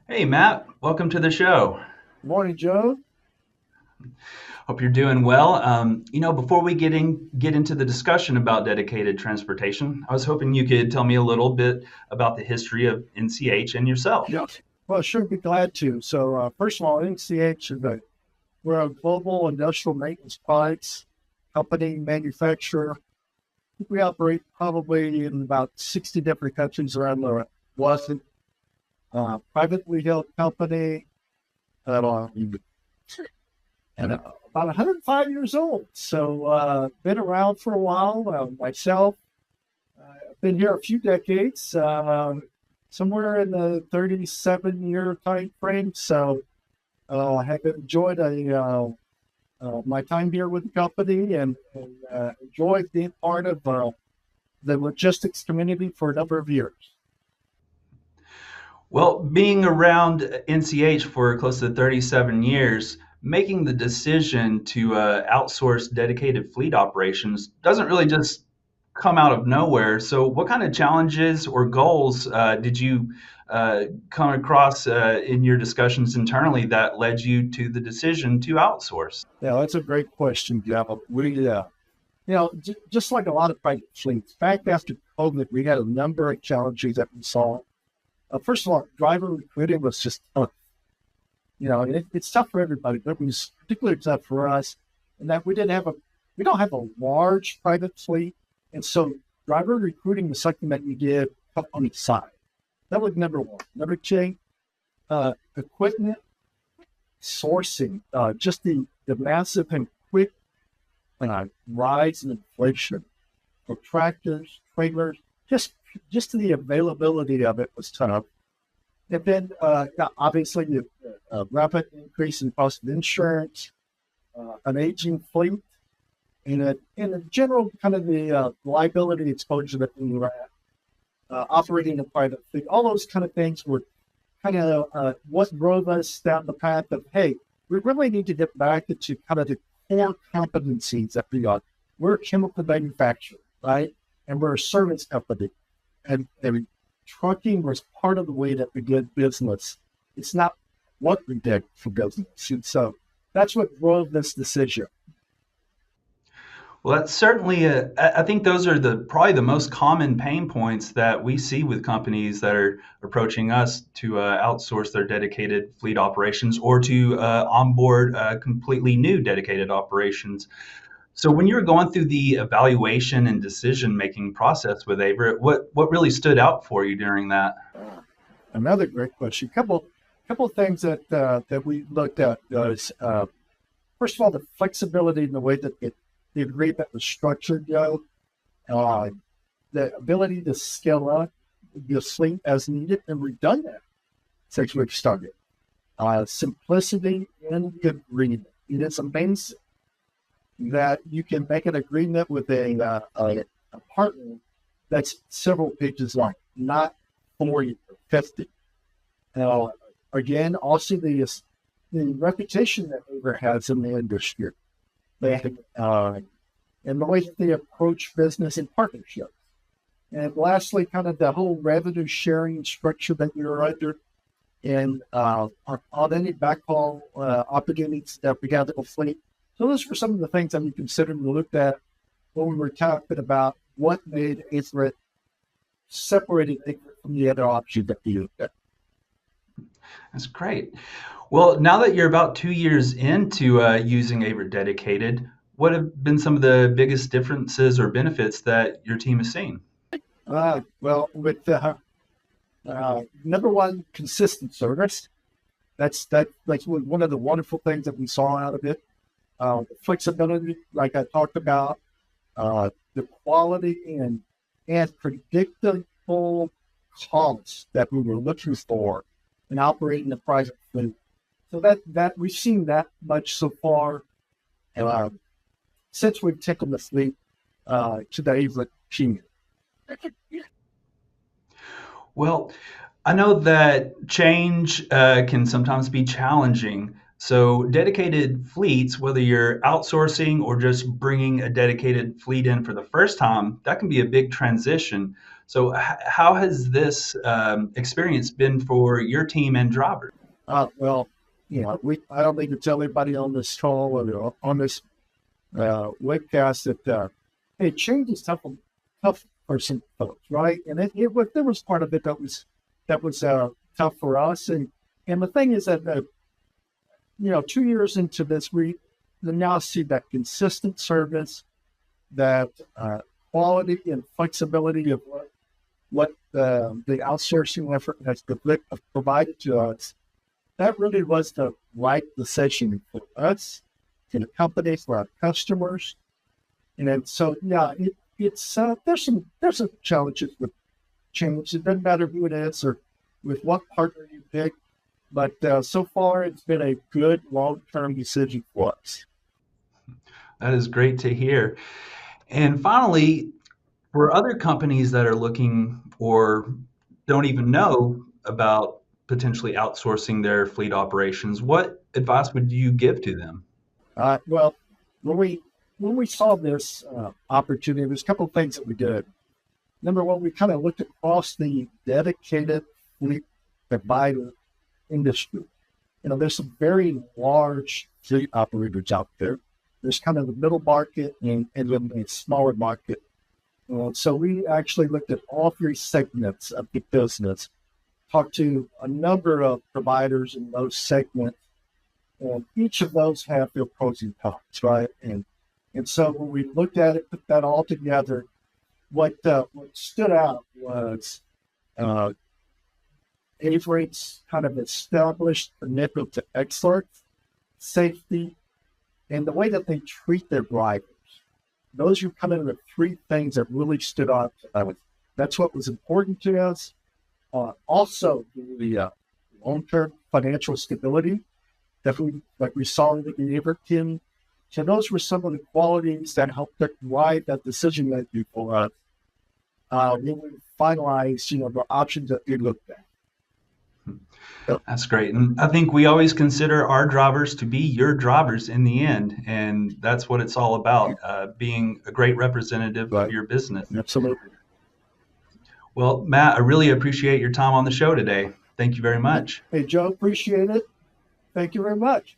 Hey, Matt, welcome to the show. Morning, Joe. Hope you're doing well. Before we get into the discussion about dedicated transportation, I was hoping you could tell me a little bit about the history of NCH and yourself. Yep. Well, sure, be glad to. First of all, NCH we're a global industrial maintenance products company manufacturer. We operate probably in about 60 different countries around the world. Privately held company, uh, and about 105 years old. Been around for a while. Myself, I've been here a few decades, somewhere in the 37-year time frame. I have enjoyed my time here with the company and enjoyed being part of the logistics community for a number of years. Well, being around NCH for close to 37 years, making the decision to outsource dedicated fleet operations doesn't really just come out of nowhere. So, what kind of challenges or goals did you come across in your discussions internally that led you to the decision to outsource? Yeah, that's a great question, Jeff. Just like a lot of private fleets, back after COVID, we had a number of challenges that we saw. First of all, driver recruiting was just tough. It's tough for everybody, but it was particularly tough for us in that we don't have a large private fleet. And so driver recruiting was something that you did on the side. That was number one. Number two, equipment sourcing, just the massive and quick rise in inflation for tractors, trailers, just the availability of it was tough. And then obviously the rapid increase in cost of insurance, an aging fleet, and a general kind of the liability exposure that we were at, operating a private fleet. All those kind of things were kind of what drove us down the path of, hey, we really need to get back into kind of the core competencies that we are. We're a chemical manufacturer, right? And we're a service company. And trucking was part of the way that we did business. It's not what we did for business. And so that's what drove this decision. Well, that's certainly I think those are probably the most common pain points that we see with companies that are approaching us to outsource their dedicated fleet operations or to onboard completely new dedicated operations. So when you were going through the evaluation and decision-making process with Averitt, what really stood out for you during that? Another great question. Couple of things that we looked at was first of all the flexibility in the way that the agreement was structured. Uh, the ability to scale up your fleet as needed, and we've done that since we've started. Simplicity in the agreement. It is amazing that you can make an agreement with a partner that's several pages long, not 40 or 50. Uh, Again, also the reputation that Uber has in the industry. And the way that they approach business in partnerships. And lastly, kind of the whole revenue sharing structure that you're under and on any backhaul opportunities that we have in the fleet. So those were some of the things that we considered and looked at when we were talking about what made Averitt separated Averitt from the other options that we looked at. That's great. Well, now that you're about 2 years into using Averitt Dedicated, what have been some of the biggest differences or benefits that your team has seen? With number one, consistent service. That's one of the wonderful things that we saw out of it. Flexibility, like I talked about, the quality and predictable costs that we were looking for in operating the private fleet. So that we've seen that much so far since we've taken the fleet to the Averitt team. Well, I know that change can sometimes be challenging. So, dedicated fleets, whether you're outsourcing or just bringing a dedicated fleet in for the first time, that can be a big transition. So, how has this experience been for your team and drivers? Well, I don't need to tell everybody on this call or on this webcast that hey, change is tough for some folks, right? And there was part of it that was tough for us. And the thing is that 2 years into this, we now see that consistent service, that quality and flexibility of what the outsourcing effort has provided to us. That really was the right decision for us, for the company, for our customers. And then, so, yeah, it's there's some challenges with change. It doesn't matter who it is or with what partner you pick, but so far it's been a good long-term decision for us. That is great to hear. And finally, for other companies that are looking or don't even know about potentially outsourcing their fleet operations, what advice would you give to them? Well, when we saw this opportunity, there's a couple of things that we did. Number one, we kind of looked across the dedicated fleet provider industry. There's some very large fleet operators out there. There's kind of the middle market and then the smaller market. So we actually looked at all three segments of the business, talked to a number of providers in those segments, and each of those have their pros and cons, right? And so when we looked at it, put that all together, what stood out was Averitt's kind of established commitment to excellence, safety, and the way that they treat their drivers. Those are kind of the three things that really stood out. That's what was important to us. Also, the long-term financial stability that we saw in the Averitt team. So those were some of the qualities that helped drive that decision making for us when we finalized, the options that we looked at. That's great. And I think we always consider our drivers to be your drivers in the end. And that's what it's all about, being a great representative of your business. Absolutely. Well, Matt, I really appreciate your time on the show today. Thank you very much. Hey, Joe, appreciate it. Thank you very much.